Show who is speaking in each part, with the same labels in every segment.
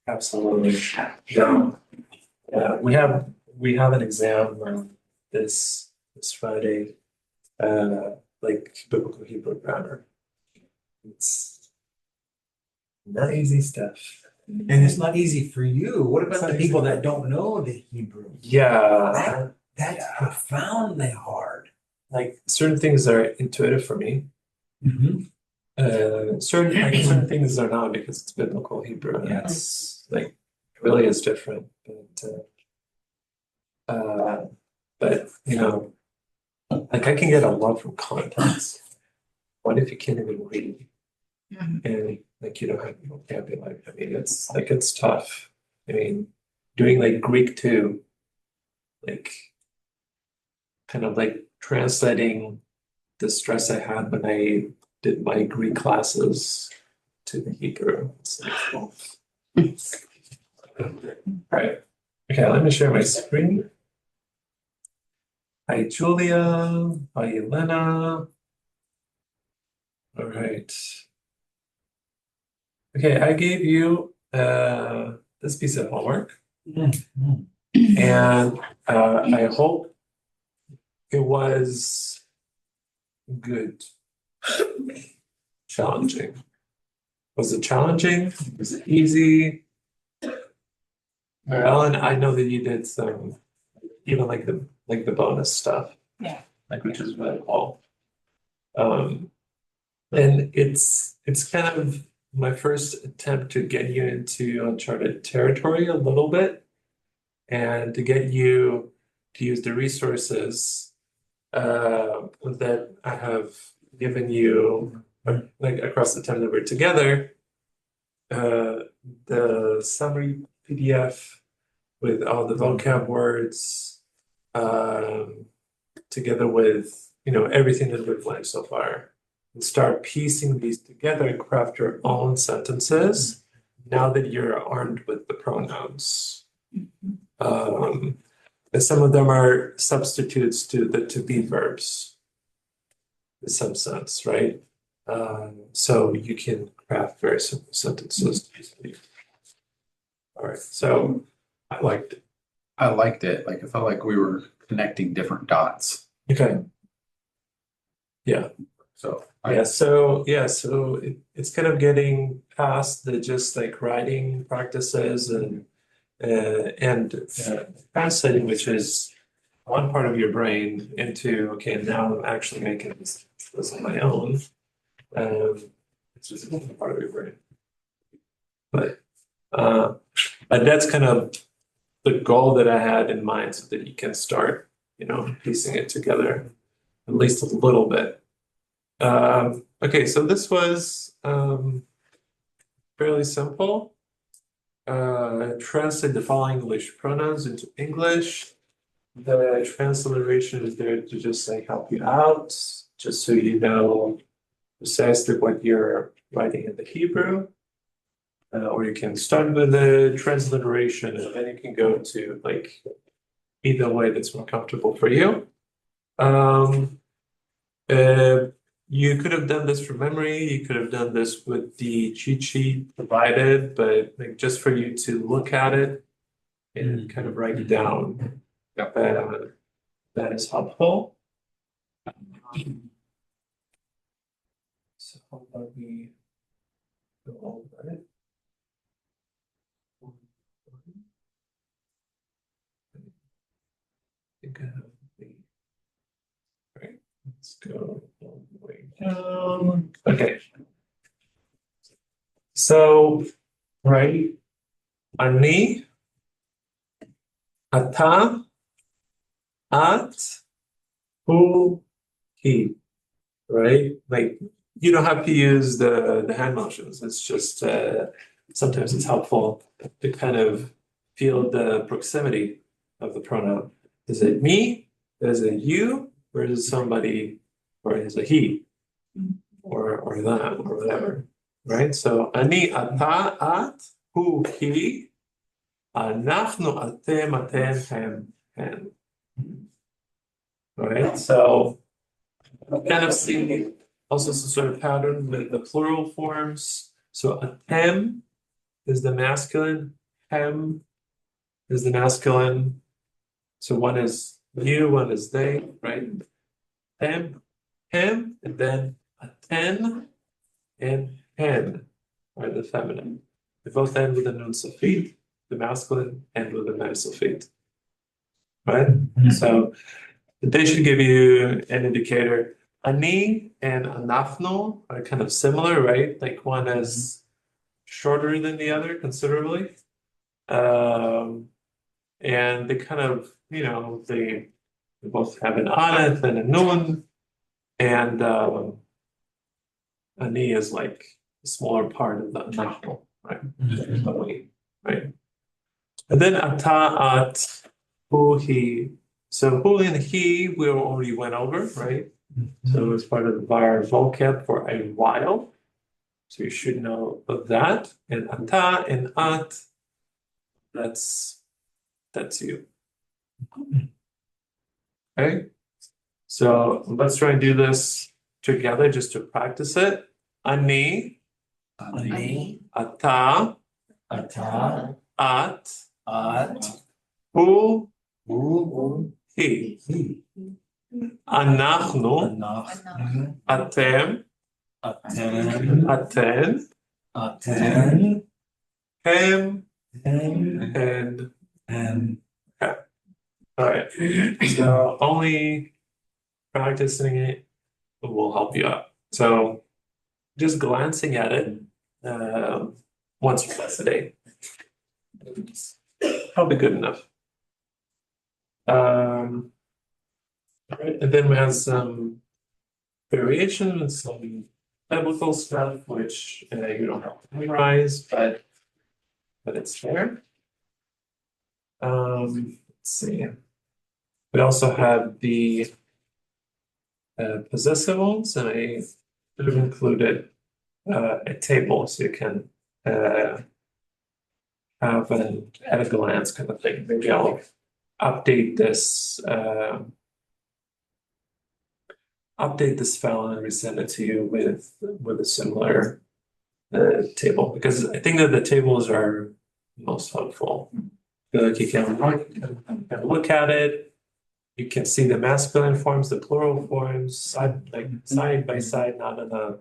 Speaker 1: Absolutely. Yeah. Yeah. We have an exam this Friday, like biblical Hebrew grammar. It's not easy stuff.
Speaker 2: And it's not easy for you. What
Speaker 1: It's
Speaker 2: about
Speaker 1: not
Speaker 2: the people
Speaker 1: easy.
Speaker 2: that don't know the Hebrew?
Speaker 1: Yeah.
Speaker 2: That's
Speaker 1: Yeah.
Speaker 2: profoundly hard.
Speaker 1: Like certain things are intuitive for me.
Speaker 2: Mhm.
Speaker 1: Certain things are not because it's biblical Hebrew. And
Speaker 2: Yeah.
Speaker 1: it's like it really is different. Uh, but like I can get a lot from context. What if you can't even read and like you don't have vocabulary? I mean, it's tough. I mean, doing like Greek too, like kind of like translating the stress I had when I did my Greek classes to the Hebrew. It's like, oh. All right. Okay, let me share my screen. Hi, Julia. Hi, Elena. All right. Okay, I gave you this piece of homework,
Speaker 2: Mhm.
Speaker 1: and I hope it was good. Challenging. Was it challenging? Was it easy? Ellen, I know that you did some, even like the bonus stuff. Yeah. Like which is really cool. Um, and it's kind of my first attempt to get you into uncharted territory a little bit and to get you to use the resources that I have given you like across the time that we're together. Uh, the summary PDF with all the vocab words, um, together with everything that we've learned so far, and start piecing these together and craft your own sentences now that you're armed with the pronouns. Um, and some of them are substitutes to the to be verbs in some sense, right? So you can craft very simple sentences easily. All right, so I liked it.
Speaker 3: I liked it. Like, I felt like we were connecting different dots.
Speaker 1: Okay. Yeah.
Speaker 3: So
Speaker 1: So it's kind of getting past the just like writing practices and translating, which is one part of your brain, into okay, now I'm actually making this on my own. It's just a part of your brain, but uh, but that's kind of the goal that I had in mind, so that you can start, piecing it together at least a little bit. Okay, so this was fairly simple. Translate the following English pronouns into English. The transliteration is there to just like help you out, just so you know precisely what you're writing in the Hebrew. Or you can start with the transliteration and then you can go to like either way that's more comfortable for you. Um, uh, you could have done this from memory. You could have done this with the cheat sheet provided, but like just for you to look at it and kind of write it down.
Speaker 3: Yep.
Speaker 1: That is helpful. So how about we go over it? I think I have the right. Let's go all the way down. Okay. So, right, ani, ata, at, hu, he, right? Like you don't have to use the hand motions. It's just sometimes it's helpful to kind of feel the proximity of the pronoun. Is it me? Is it you? Or is it somebody? Or is it he? Or that, or whatever. Right? So ani, ata, at, hu, he, אנחנו, אתם, הם, הן. All right, so kind of see also some sort of pattern with the plural forms. So atem is the masculine. Hem is the masculine. So one is you, one is they, right? Hem, and then a ten and hen are the feminine. They both end with a nun sofit. The masculine end with a mem sofit. Right? So they should give you an indicator. Ani and anafno are kind of similar, right? Like one is shorter than the other considerably. And they kind of, they both have an aleph and a nun, and ani is like a smaller part of the anafno, right? Right? And then ata, at, hu, he. So hu and he we already went over, right? So it's part of our vocab for a while. So you should know of that. And ata and at, that's you. Okay. So let's try and do this together just to practice it. Ani,
Speaker 2: Ani,
Speaker 1: ata,
Speaker 2: ata,
Speaker 1: at,
Speaker 2: at,
Speaker 1: hu,
Speaker 2: hu,
Speaker 1: he.
Speaker 2: hi.
Speaker 1: אנחנו,
Speaker 2: אנחנו,
Speaker 1: אתם,
Speaker 2: אתם,
Speaker 1: אתן,
Speaker 2: אתן,
Speaker 1: הם,
Speaker 2: הם,
Speaker 1: and.
Speaker 2: הם.
Speaker 1: All right. So only practicing it will help you out. So just glancing at it once or twice a day, it's probably good enough. All right, and then we have some variation and some biblical stuff, which you don't have to memorize, but it's there. Let's see. We also have the possessive ones, and I should have included a table so you can have an at a glance kind of thing. Maybe I'll update this file and resend it to you with a similar table, because I think that the tables are most helpful. I feel like you can look at it. You can see the masculine forms, the plural forms, side by side, not in a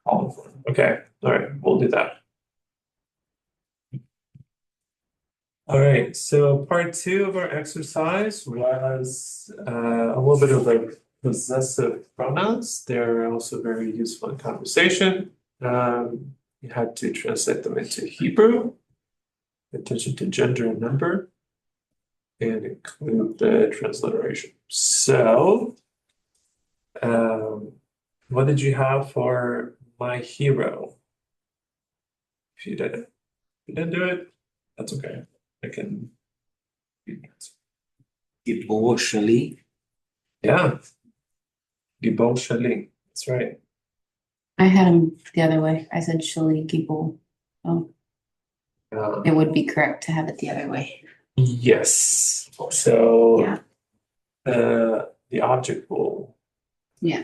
Speaker 1: column form. Okay, all right, we'll do that. All right, so part 2 of our exercise was a little bit of the possessive pronouns. They're also very useful in conversation. You had to translate them into Hebrew, pay attention to gender and number, and include the transliteration. So, what did you have for my hero? If you didn't do it, that's okay. I can.
Speaker 2: גיבור שלי.
Speaker 1: Yeah. Gibol Shali. That's right.
Speaker 4: I had him the other way. I said Shali Gibol. Oh, it would be correct to have it the other way.
Speaker 1: Yes. So
Speaker 4: Yeah.
Speaker 1: The object will.
Speaker 4: Yeah.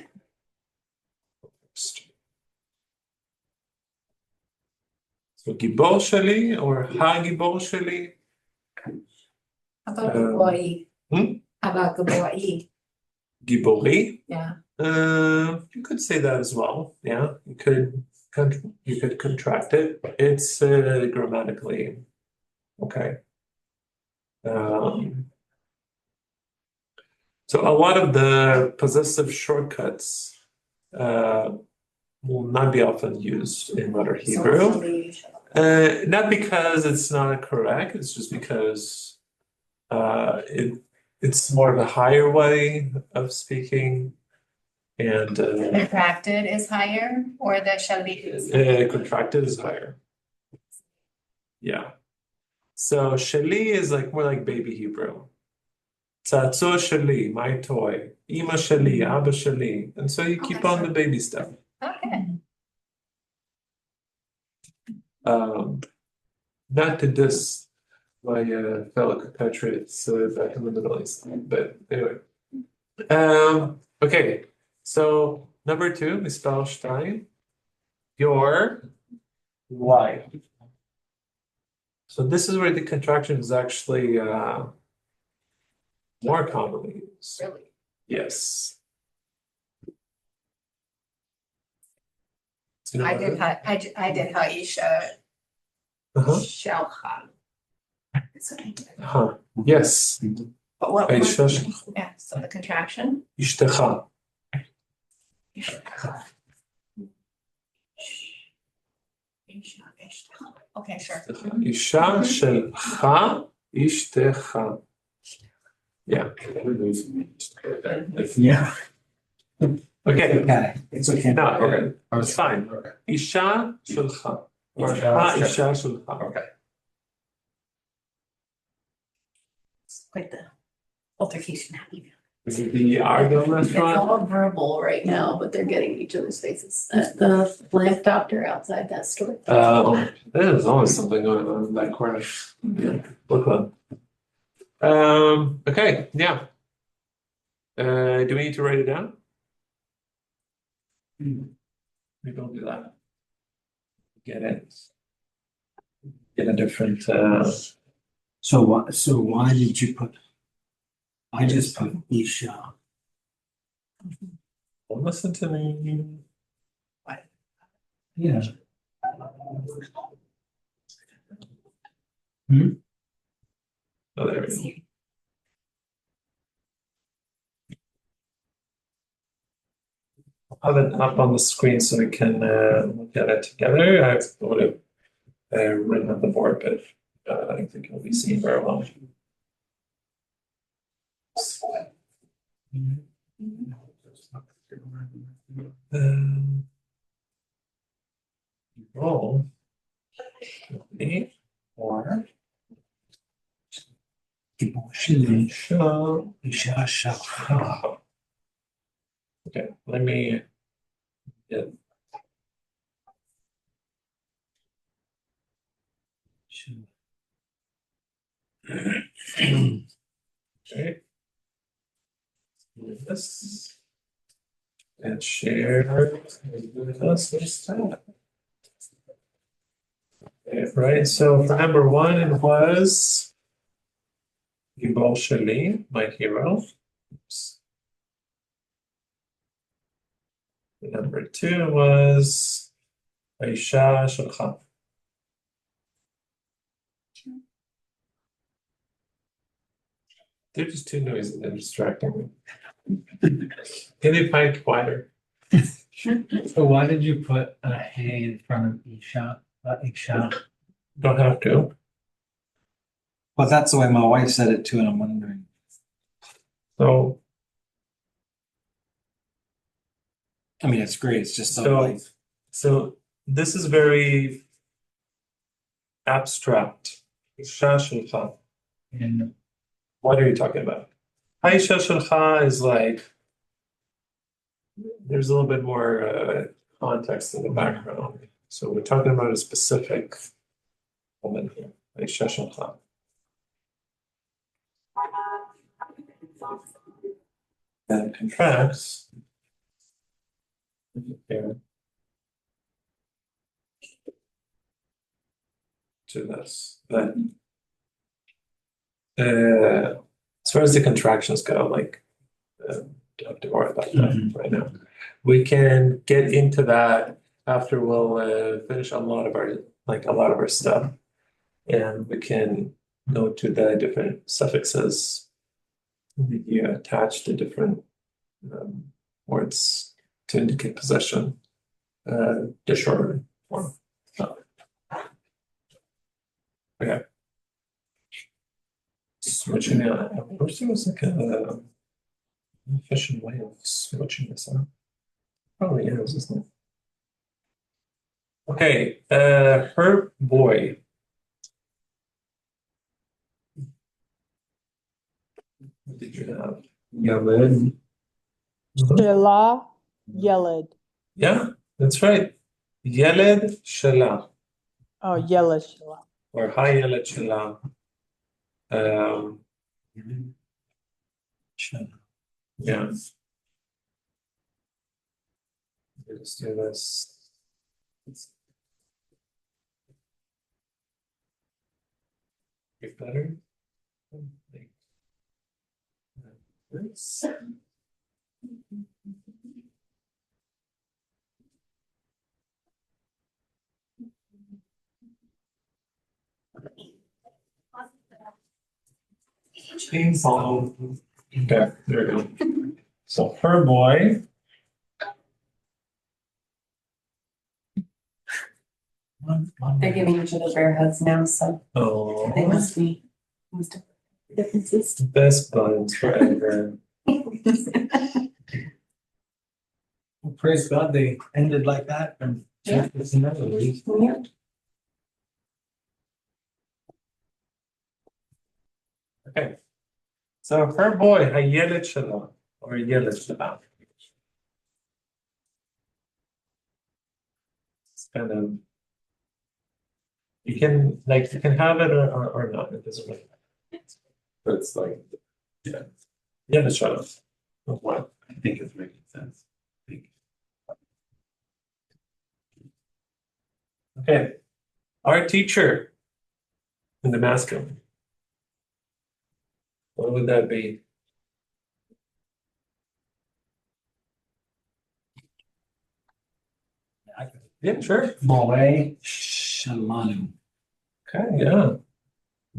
Speaker 1: So Gibol Shali or Ha Gibol Shali.
Speaker 5: How about the boy? How about the boy?
Speaker 1: Gibori.
Speaker 5: Yeah.
Speaker 1: You could say that as well. Yeah, you could contract it. It's grammatically okay. So a lot of the possessive shortcuts will not be often used in modern Hebrew. Not because it's not correct, it's just because it's more of a higher way of speaking, and
Speaker 5: Contracted is higher, or the shall be is
Speaker 1: contracted is higher. Yeah. So shali is like more like baby Hebrew. Tzatzo shali, my toy. Ima shali, Abba shali. And so you keep on the baby stuff.
Speaker 5: okay.
Speaker 1: Not to diss my fellow compatriots back in the Middle East, but anyway. Okay, so number 2, Mispal Shtayim. your wife. So this is where the contraction is actually more commonly used.
Speaker 5: Really?
Speaker 1: Yes.
Speaker 5: I did Haisha
Speaker 1: Uh-huh.
Speaker 5: Shalcha.
Speaker 1: Uh-huh. Yes.
Speaker 5: But what?
Speaker 1: Haisha Shalcha.
Speaker 5: Yeah, so the contraction.
Speaker 1: Ishtecha.
Speaker 5: Okay, sure.
Speaker 1: Isha Shalcha Ishtecha. Yeah.
Speaker 2: Yeah.
Speaker 1: Okay.
Speaker 2: Got it. It's okay.
Speaker 1: No,
Speaker 3: Okay.
Speaker 1: it's fine.
Speaker 3: Okay.
Speaker 1: Isha Shalcha. Or
Speaker 3: Isha
Speaker 1: Ha
Speaker 3: Shalcha.
Speaker 1: Isha Shalcha.
Speaker 3: Okay.
Speaker 5: Quite the altercation happening.
Speaker 1: Is it the Argo
Speaker 4: It's
Speaker 1: restaurant?
Speaker 4: all verbal right now, but they're getting each other's faces at the lamp doctor outside that store.
Speaker 1: There's always something going on in that corner. Yeah. Book club. Okay, yeah. Do we need to write it down? Maybe I'll do that. Get it. Get a different
Speaker 2: So why did you put? I just put Isha.
Speaker 1: well, listen to me.
Speaker 2: Yeah.
Speaker 1: Oh, there we go. I'll have it up on the screen so we can look at it together. I would have written on the board, but I don't think it'll be seen very well. Roll. Or
Speaker 2: Gibboshili.
Speaker 1: show.
Speaker 2: Isha Shalcha.
Speaker 1: Okay, let me get okay. This and share with us this time. Okay, right, so for number one, it was Gibol Shali, my hero. Oops. Number two was Aisha Shalcha. They're just too noisy and distracting me. Can they find quieter?
Speaker 2: So why did you put a hay in front of Isha? Isha.
Speaker 1: Don't have to.
Speaker 2: Well, that's the way my wife said it too, and I'm wondering.
Speaker 1: So
Speaker 2: I mean, it's great. It's just so
Speaker 1: So-
Speaker 2: like
Speaker 1: So this is very abstract. Isha Shalcha.
Speaker 2: in
Speaker 1: What are you talking about? Aisha Shalcha is like there's a little bit more context in the background. So we're talking about a specific woman here. Aisha Shalcha. That contracts here to this. But as far as the contractions go, like don't have to worry about that right now. We can get into that after we'll finish a lot of our stuff, and we can go to the different suffixes you attach to different words to indicate possession, the shorter form. Okay. Switching out. I wish there was like a efficient way of switching this up. Probably is, isn't it? Okay, her boy. What did you have?
Speaker 2: Yaved.
Speaker 6: Shela Yeled.
Speaker 1: Yeah, that's right. Yeled Shala
Speaker 6: Oh, Yeled Shela.
Speaker 1: or Hi Yeled Shala. Yeah. Let's do this. Get better. Ping pong. Okay, there we go. So her boy.
Speaker 4: They're giving each other bear hugs now, so
Speaker 1: Oh,
Speaker 4: they must have differences.
Speaker 1: best buds forever.
Speaker 2: Well, praise God, they ended like that and.
Speaker 4: Yeah.
Speaker 2: It's another week.
Speaker 4: Yeah.
Speaker 1: Okay. So her boy, Hayele Shalom, or Yele Shalom. It's kind of, you can have it or not, it doesn't really matter. But it's like, yeah, Yele Shalom. What?
Speaker 3: I think it's making sense.
Speaker 1: Okay. Our teacher in the masculine. What would that be? Yeah, sure.
Speaker 2: More Shalom.
Speaker 1: Okay, yeah.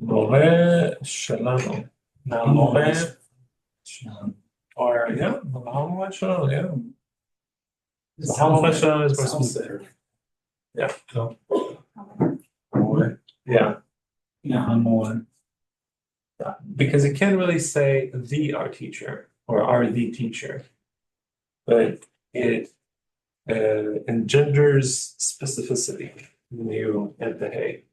Speaker 1: More Shalom. Now, more
Speaker 2: Shalom.
Speaker 1: or yeah, More Shalom, yeah. More Shalom is more specific. Yeah.
Speaker 3: More.
Speaker 1: Yeah.
Speaker 2: Yeah, more.
Speaker 1: Because it can't really say the our teacher or are the teacher, but it engenders specificity when you add the hey,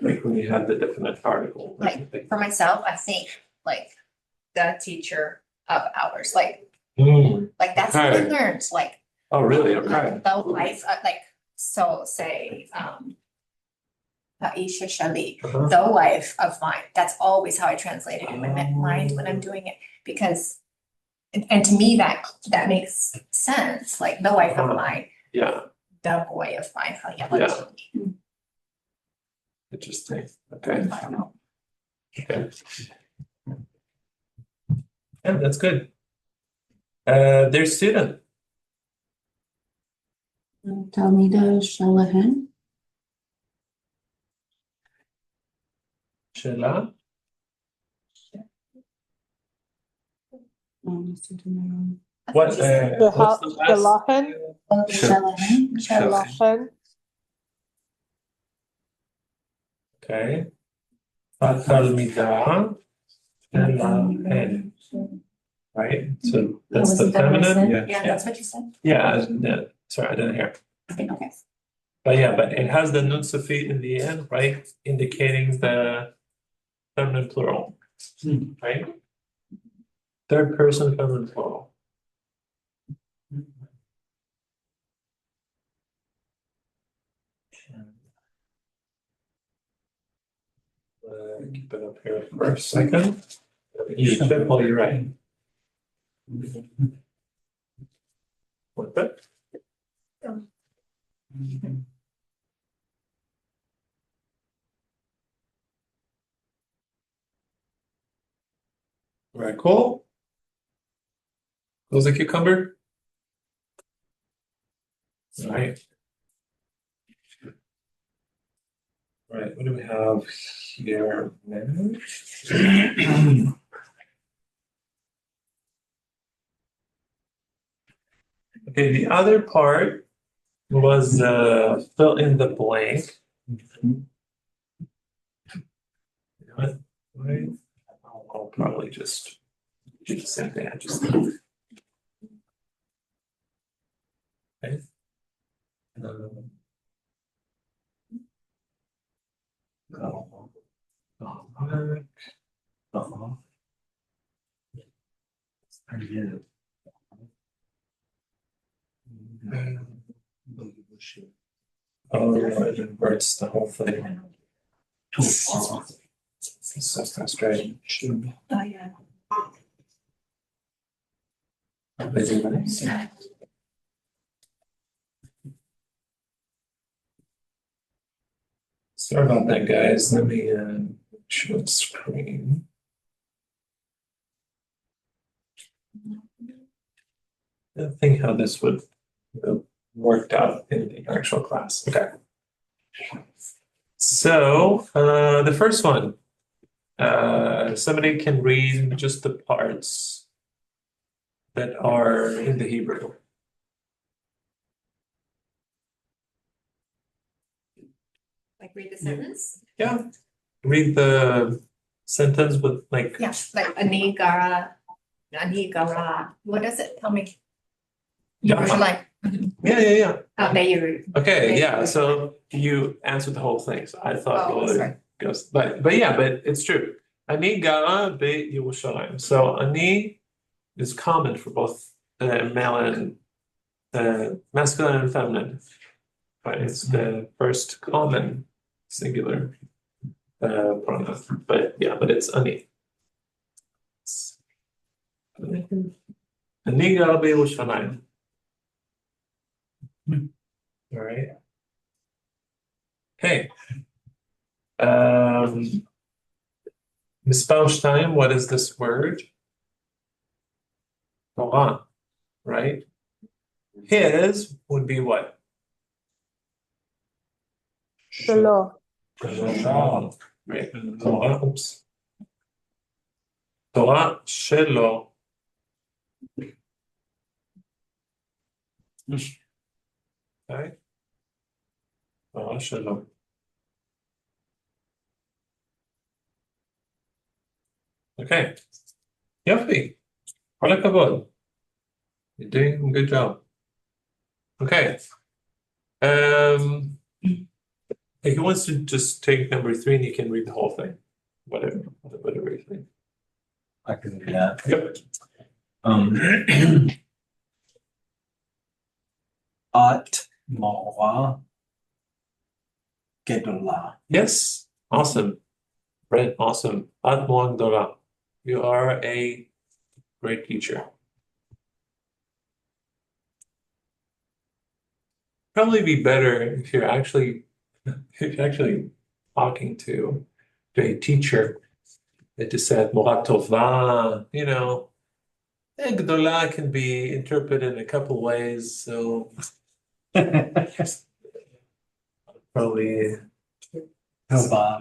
Speaker 1: like when you have the definite article. or
Speaker 5: Like,
Speaker 1: something.
Speaker 5: For myself, I think like the teacher of ours, like that's what I
Speaker 1: Okay.
Speaker 5: learned, like.
Speaker 1: Oh, really?
Speaker 5: like,
Speaker 1: Okay.
Speaker 5: The wife, like, so say, Aisha Shali,
Speaker 1: Uh-huh.
Speaker 5: the wife of mine, that's always how I translate it in my mind when I'm doing it, because. And to me, that makes sense, like the wife of mine,
Speaker 1: Yeah,
Speaker 5: the boy of mine,
Speaker 1: Yeah. interesting. Okay.
Speaker 5: I don't know.
Speaker 1: Okay. Yeah, that's good. Their student.
Speaker 4: Talmida Shalahan.
Speaker 1: Sheila. What? What's the last?
Speaker 6: Shalahan,
Speaker 4: Shalahan.
Speaker 6: Shalahan,
Speaker 1: Okay. Talmida. Shelahen. Right? So that's the feminine.
Speaker 5: Yeah, that's what you said.
Speaker 1: Yeah, sorry, I didn't hear.
Speaker 5: Okay.
Speaker 1: But yeah, but it has the nun suffix in the end, right? Indicating the feminine plural, right? Third person feminine plural. Keep it up here for a second. You should, well, you're right. What the? Right, cool. Close the cucumber. Right. Right, what do we have here? Okay, the other part was fill in the blank. Right? I'll probably just do the same thing. I just okay. Oh, yeah, it inverts the whole thing. It's so frustrating.
Speaker 5: Oh, yeah.
Speaker 1: Sorry about that, guys. Let me show the screen. I think how this would worked out in the actual class. Okay. So the first one, somebody can read just the parts that are in the Hebrew.
Speaker 5: Like read the sentence?
Speaker 1: Yeah. Read the sentence with like
Speaker 5: Yeah, like ani gara. What does it tell me?
Speaker 1: Yeah.
Speaker 5: Like,
Speaker 1: yeah.
Speaker 5: Beirut.
Speaker 1: Okay, yeah. So you answered the whole thing. So I thought,
Speaker 5: Oh,
Speaker 1: well,
Speaker 5: sorry.
Speaker 1: it goes, but yeah, but it's true. Ani gara be Yerushalayim. So ani is common for both male and masculine and feminine. Right? It's the first common singular pronoun. But yeah, but it's ani. Ani gara be Yerushalayim. All right. Okay. Mispel shtayim, what is this word? Torah, right? His would be what?
Speaker 6: Shelo.
Speaker 1: Right. Torah, oops. Torah shelo. Okay. Torah shelo. Okay. Yofi. All הכבוד. You're doing a good job. Okay. If he wants to just take number 3 and you can read the whole thing. Whatever you think.
Speaker 2: I can do that.
Speaker 1: Yep.
Speaker 2: At Mora Gedola.
Speaker 1: Yes. Awesome. Brent, awesome. Ad Moan Dora. You are a great teacher. Probably be better if you're actually talking to a teacher that just said Mora Tova, you know. Gdola can be interpreted in a couple ways, so probably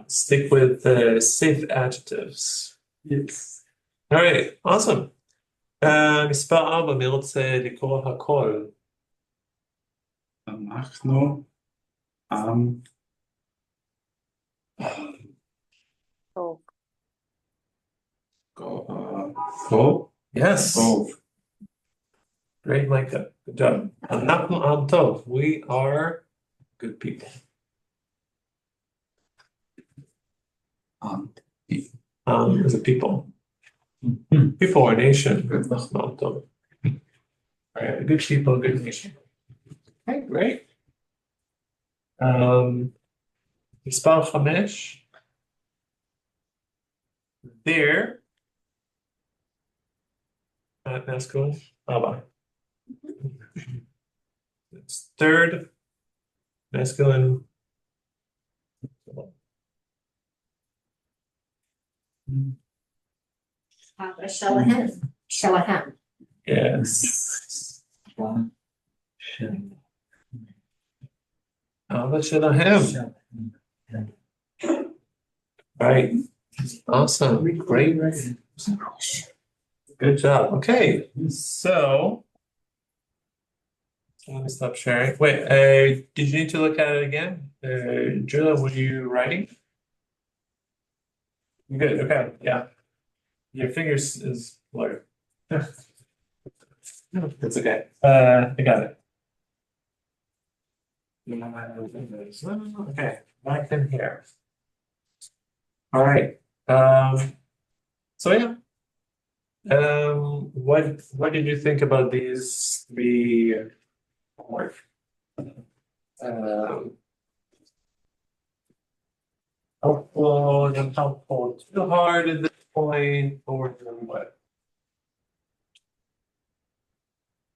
Speaker 1: stick with safe adjectives.
Speaker 2: Yes.
Speaker 1: All right, awesome. מספר 4, אני רוצה לקרוא הכל.
Speaker 2: אנחנו עם
Speaker 6: Oh.
Speaker 2: טוב.
Speaker 1: Yes. Great, Micah. Good job. אנחנו עם טוב. We are good people. As a people. People or nation. אנחנו עם טוב. All right, good people, good nation. Okay, great. מספר 5. There. Masculine. Abba. It's third. Masculine.
Speaker 5: Shalahem.
Speaker 1: Yes. Abba Shalahem. Right. Awesome. Great. Good job. Okay. So let me stop sharing. Wait, did you need to look at it again? Julia, were you writing? You good? Okay. Yeah. Your fingers is blurred. It's okay. I got it. Okay, back in here. All right. So yeah. What did you think about these 3 homework? Helpful and unhelpful, too hard at this point, or what?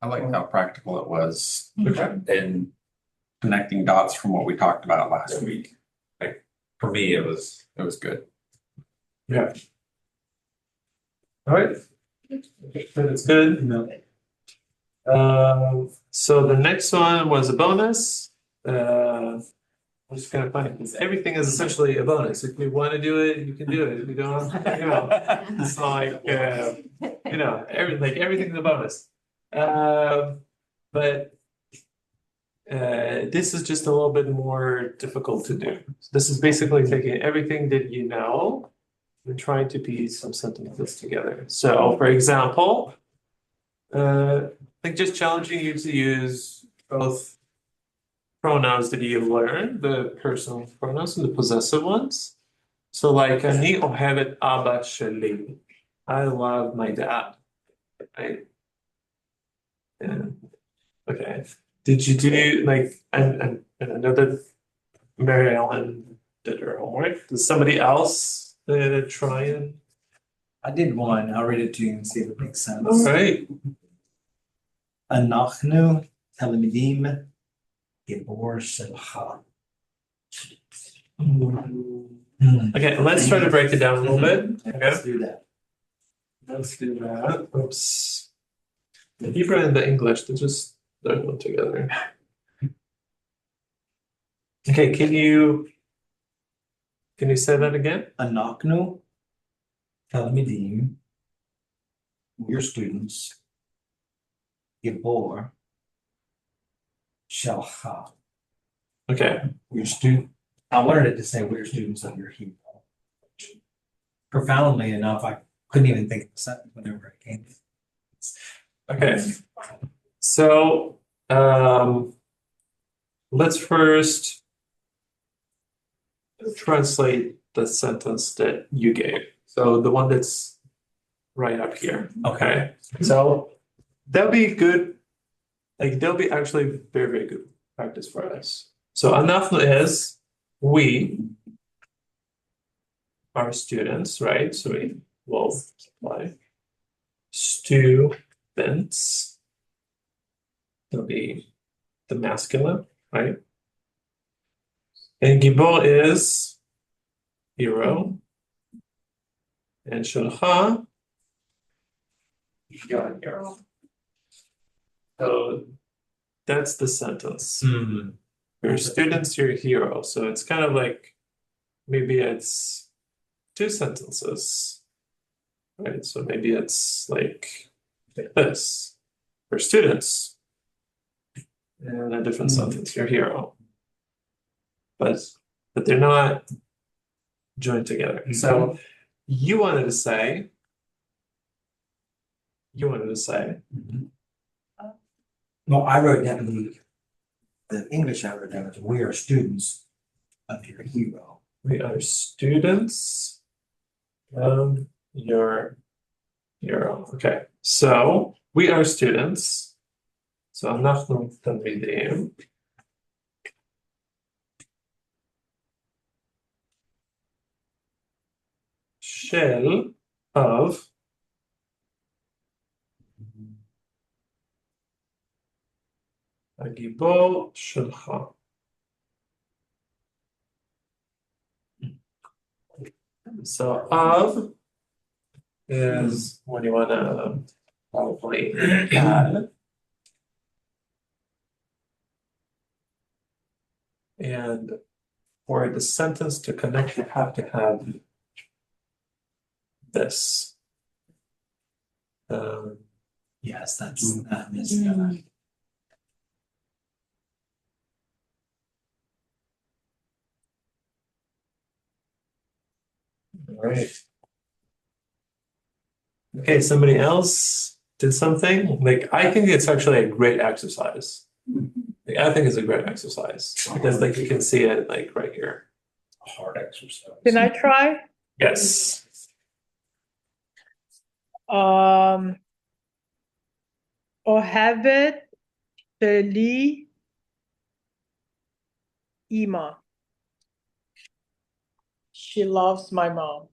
Speaker 3: I like how practical it was
Speaker 1: Okay.
Speaker 3: in connecting dots from what we talked about last week. For me, it was good.
Speaker 1: Yeah. All right. That's good.
Speaker 2: No.
Speaker 1: So the next one was a bonus. I'm just kind of funny because everything is essentially a bonus. If you want to do it, you can do it. If you don't, it's like everything's a bonus. But this is just a little bit more difficult to do. This is basically taking everything that you know and trying to piece some sentences together. So, for example, like just challenging you to use both pronouns that you learned, the personal pronouns and the possessive ones. So like אני אוהב את אבא שלי. I love my dad. Right? Yeah. Okay. Did you do like and I know that Mary Ellen did her homework. Does somebody else try and
Speaker 2: I did one. I'll read it to you and see if it makes sense.
Speaker 1: all right.
Speaker 2: אנחנו תלמידים גיבור שלך.
Speaker 1: Okay, let's try to break it down a little bit.
Speaker 2: Let's
Speaker 1: Okay,
Speaker 2: do that.
Speaker 1: let's do that. Oops. The Hebrew and the English, they're going together. Okay, can you say that again?
Speaker 2: אנחנו תלמידים, we're students, גיבור שלך.
Speaker 1: Okay.
Speaker 2: We're student. I wanted it to say we're students of your hero. Profoundly enough, I couldn't even think of the sentence whenever it came.
Speaker 1: Okay. So let's first translate the sentence that you gave. So the one that's right up here. Okay. So that'll be good. Like that'll be actually very, very good practice for us. So אנחנו is we are students, right? So we will apply students. It'll be the masculine, right? And גיבור is hero. And שלך, your hero. So that's the sentence. You're students, you're a hero. So it's kind of like maybe it's two sentences, right? So maybe it's like this. For students, and a different sentence, your hero. But they're not joined together. So you wanted to say.
Speaker 2: No, I wrote down the English I wrote down is we are students of your hero.
Speaker 1: We are students of your hero. Okay, so we are students. So אנחנו תלמידים. של of הגיבור שלך. So of is when you want to probably add. And for the sentence to connect, you have to have this.
Speaker 2: Yes, that is
Speaker 1: All right. Okay, somebody else did something. Like I think it's actually a great exercise. Like, I think it's a great exercise because like you can see it like right here.
Speaker 2: a hard exercise.
Speaker 6: Can I try?
Speaker 1: Yes.
Speaker 6: אוהבת שלי אמא. She loves my mom.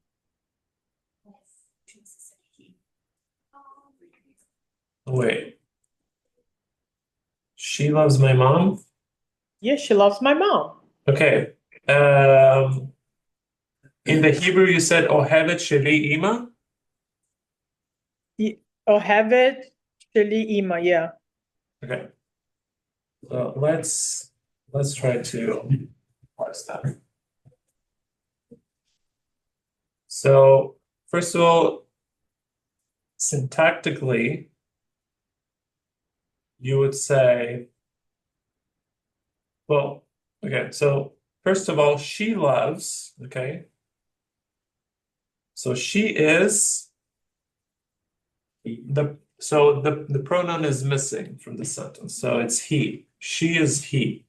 Speaker 1: Wait. She loves my mom?
Speaker 6: Yes, she loves my mom.
Speaker 1: Okay. In the Hebrew, you said Ohevet Sheli Ima?
Speaker 6: Ohevet Sheli Ima, yeah.
Speaker 1: Okay. So let's try to parse that. So first of all, syntactically, you would say, well, okay, so first of all, she loves, okay? So she is the pronoun is missing from the sentence. So it's he. She is he.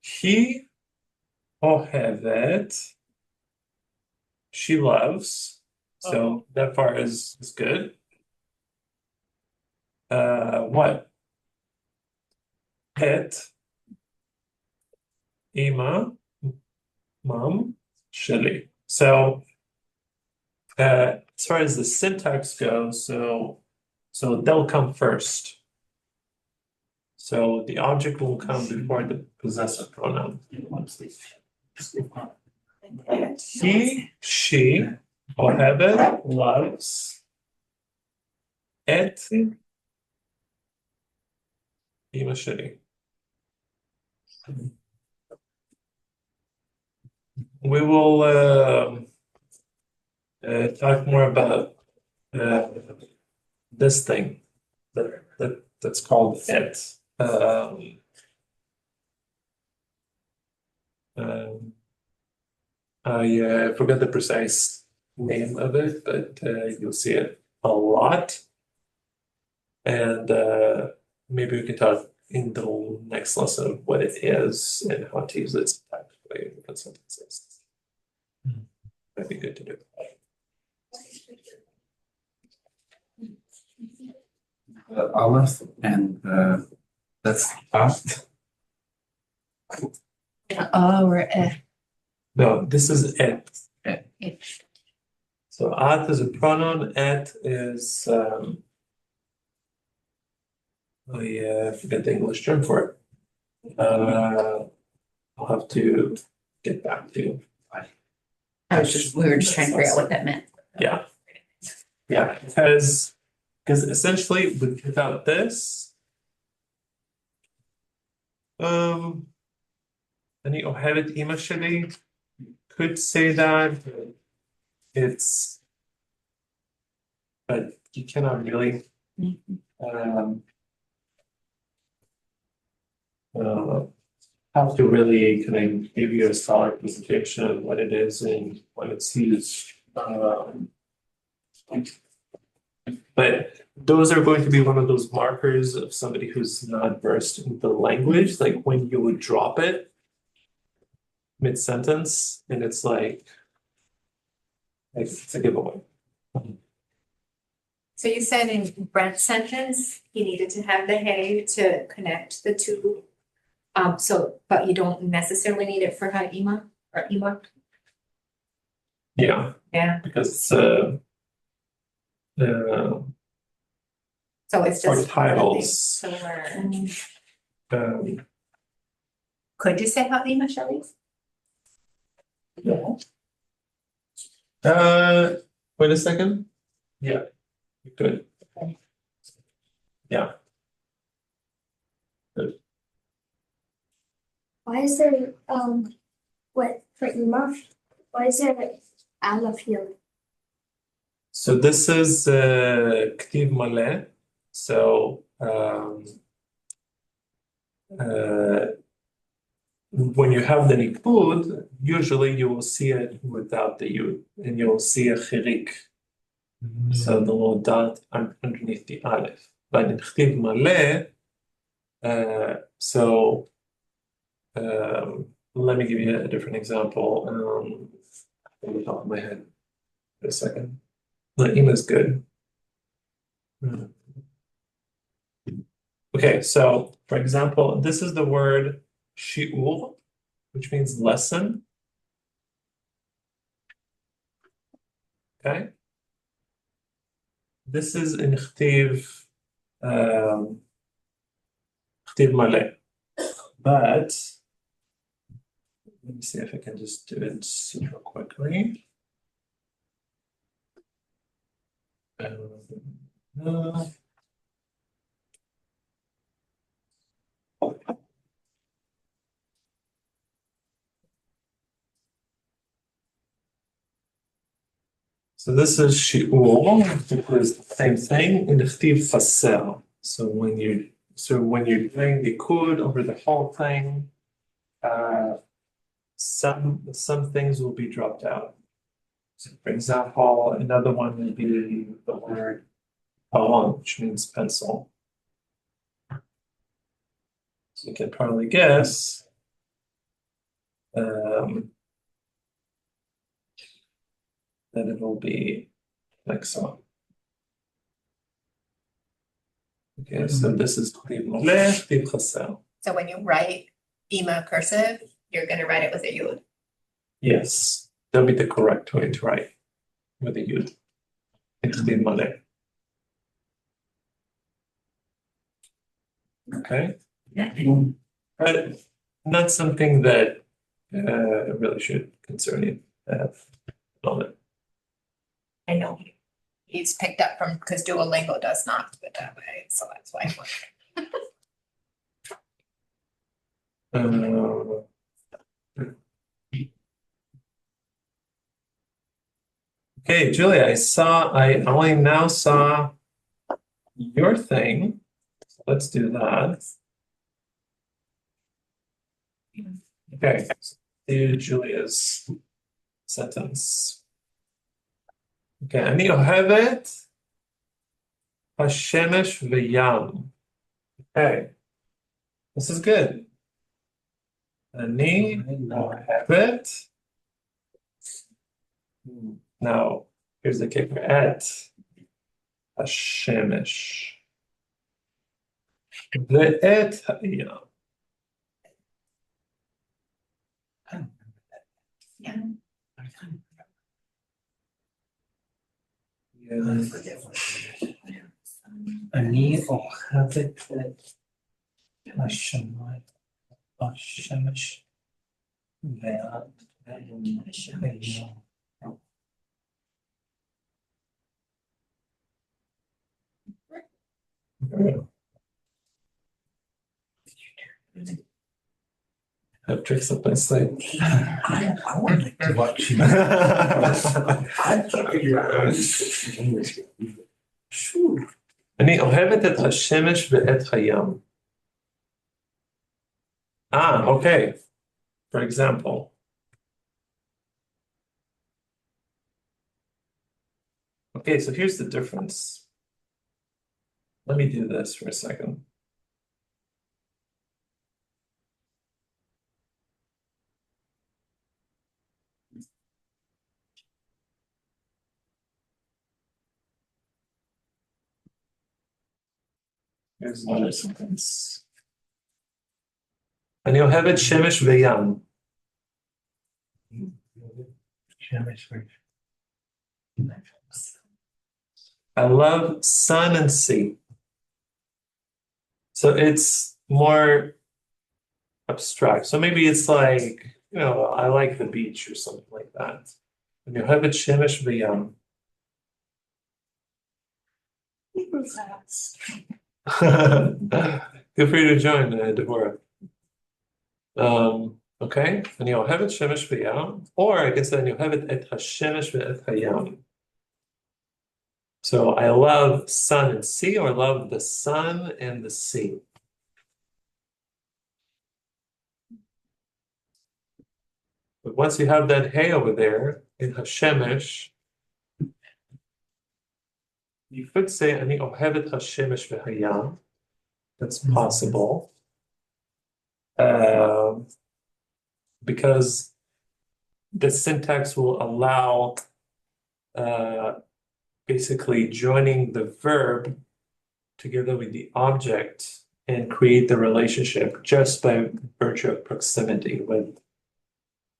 Speaker 1: He ohevet. She loves. So that part is good. What? Et ima mom sheli. So as far as the syntax goes, so they'll come first. So the object will come before the possessive pronoun. He, she, ohevet, loves, et ima sheli. We will talk more about this thing that's called et. I forgot the precise name of it, but you'll see it a lot. And maybe we can talk in the next lesson of what it is and how to use it syntactically in different sentences. That'd be good to do.
Speaker 3: Aleph and that's fast.
Speaker 4: Or
Speaker 1: No, this is et.
Speaker 4: it.
Speaker 1: So at is a pronoun, et is I forget the English term for it. I'll have to get back to you.
Speaker 4: We were just trying to figure out what that meant.
Speaker 1: Yeah. Yeah, because essentially without this, any Ohevet Ima Sheli could say that but you cannot really have to really kind of give you a solid presentation of what it is and what it's used. But those are going to be one of those markers of somebody who's not versed in the language, like when you would drop it mid-sentence, and it's like it's a giveaway.
Speaker 5: So you said in Brent's sentence, he needed to have the hey to connect the two. But you don't necessarily need it for Ha'ima or Ima?
Speaker 1: Yeah,
Speaker 5: Yeah,
Speaker 1: because
Speaker 5: so it's
Speaker 1: for
Speaker 5: just.
Speaker 1: titles,
Speaker 5: To learn.
Speaker 1: um,
Speaker 5: Could you say Ha'ima, Shelley?
Speaker 1: wait a second. Yeah, you could. Yeah.
Speaker 7: Why is there what for Ima? Why is there Aleph here?
Speaker 1: So this is Ktiv Maleh. So when you have the Nikud, usually you will see it without the Yud, and you'll see a Chirik. So the little dot underneath the Aleph. But in Ktiv Maleh, let me give you a different example. On the top of my head, a second. Ima is good. Okay, so for example, this is the word shi'ur, which means lesson. Okay. This is in Ktiv Maleh. But Let me see if I can just do it super quickly. Uh, So this is shi'ur, which is the same thing in the chtiv chaser. So when you're doing the kud over the whole thing, some things will be dropped out. So for example, another one would be the word paon, which means pencil. So you can probably guess. That it will be like so. Okay, so this is chtiv moleh, chtiv chaser.
Speaker 5: So when you write Ima cursive, you're gonna write it with a yud.
Speaker 1: Yes, that'll be the correct way to write with a yud. It's chtiv moleh. Okay, but not something that really should concern you at the moment.
Speaker 5: I know he's picked up from, because Duolingo does not do it that way, so that's why.
Speaker 1: Okay, Julia, I only now saw your thing. So let's do that. Okay, do Julia's sentence. Okay, אני אוהבת השמש וים. Okay, this is good. אני אוהבת. Now, here's the kicker. את השמש ואת הים.
Speaker 5: Yeah.
Speaker 2: אני אוהבת את השמש והים.
Speaker 1: Have tricks up my sleeve.
Speaker 2: I would like to watch you.
Speaker 1: אני אוהבת את השמש ואת הים. Okay. For example. Okay, so here's the difference. Let me do this for a second. Here's another sentence. אני אוהבת שמש וים. I love sun and sea. So it's more abstract. So maybe it's like, I like the beach or something like that. אני אוהבת שמש וים. Feel free to join, Deborah. Okay, אני אוהבת שמש וים, or I can say אני אוהבת את השמש ואת הים. So I love sun and sea, or love the sun and the sea. But once you have that hey over there in hashemesh, you could say אני אוהבת השמש והים. That's possible. Because the syntax will allow basically joining the verb together with the object and create the relationship just by virtue of proximity with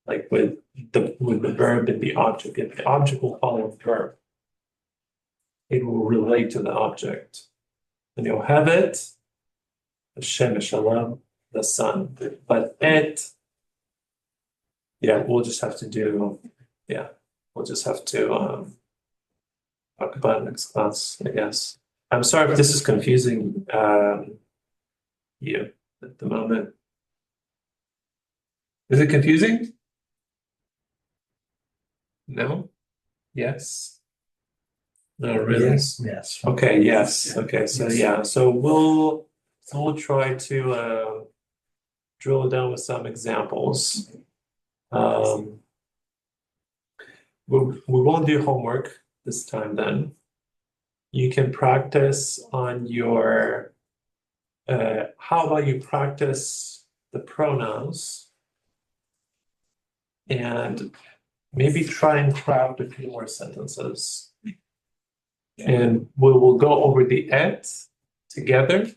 Speaker 1: the verb and the object. If the object will follow the verb, it will relate to the object. And you'll have it, the shemesh, I love the sun, but it yeah, we'll just have to do, we'll just have to talk about it next class, I guess. I'm sorry if this is confusing you at the moment. Is it confusing? No? Yes? No, really?
Speaker 2: Yes.
Speaker 1: Okay, yes, okay, so yeah, so we'll try to drill down with some examples. We won't do homework this time then. You can practice on your how about you practice the pronouns and maybe try and craft a few more sentences. And we will go over the et together.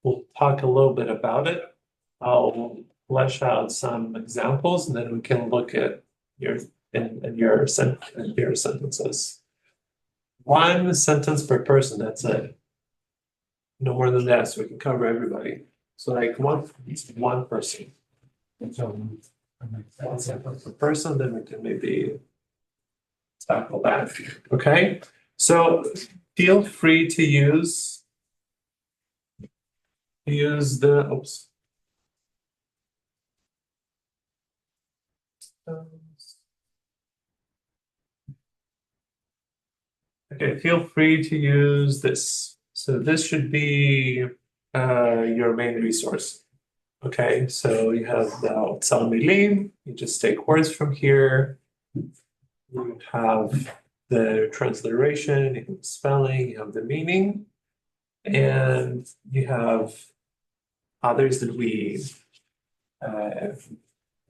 Speaker 1: We'll talk a little bit about it. I'll flesh out some examples, and then we can look at your sentences. One sentence per person, that's it. No more than that, so we can cover everybody. So like one person. So one sentence per person, then we can maybe tackle that. Okay? So feel free to use the oops. Okay, feel free to use this. So this should be your main resource. Okay, so you have the Otsal Milim, you just take words from here. You have the transliteration, you have the spelling, you have the meaning, and you have others that we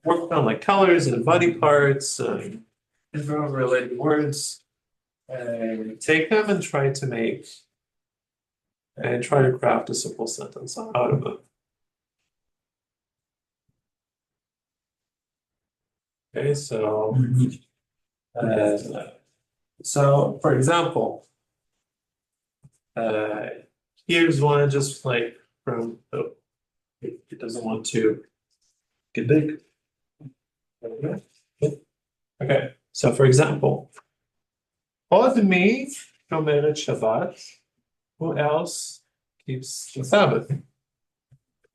Speaker 1: worked on, like colors and body parts, related words. Take them and try to craft a simple sentence out of it. Okay, so for example, here's one just like from it doesn't want to get big. Okay, so for example, Od mi shomeret Shabbat. Who else keeps the Sabbath?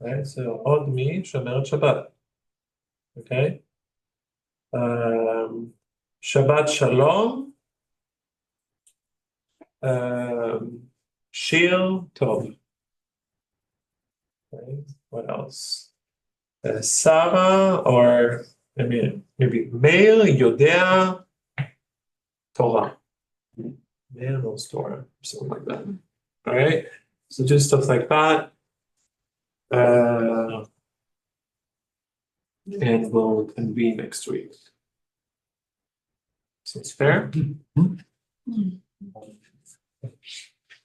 Speaker 1: Right, so Od mi shomeret Shabbat. Okay. Shabbat Shalom. Shir Tov. Okay. What else? Sarah, or I mean maybe Meir Yodea Torah. Meir knows Torah, something like that. All right. So just stuff like that. And we'll convene next week. Sounds fair?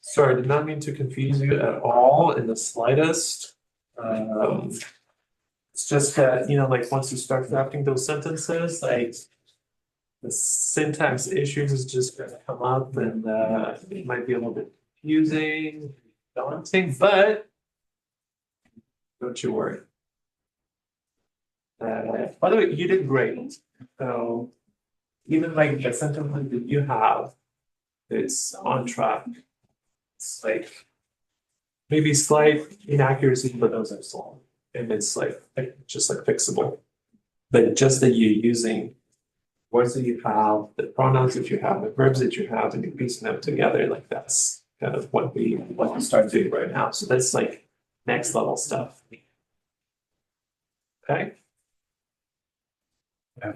Speaker 1: Sorry, I did not mean to confuse you at all in the slightest. It's just that, like once you start drafting those sentences, like the syntax issues is just gonna come up and it might be a little bit confusing, daunting, but don't you worry. By the way, you did great. So even like the sentence that you have, it's on track. It's like maybe slight inaccuracy, but those are small. And it's like just like fixable. But just that you're using words that you have, the pronouns that you have, the verbs that you have, and you're piecing them together, like that's kind of what we start doing right now. So that's like next level stuff. Okay.
Speaker 2: Yeah.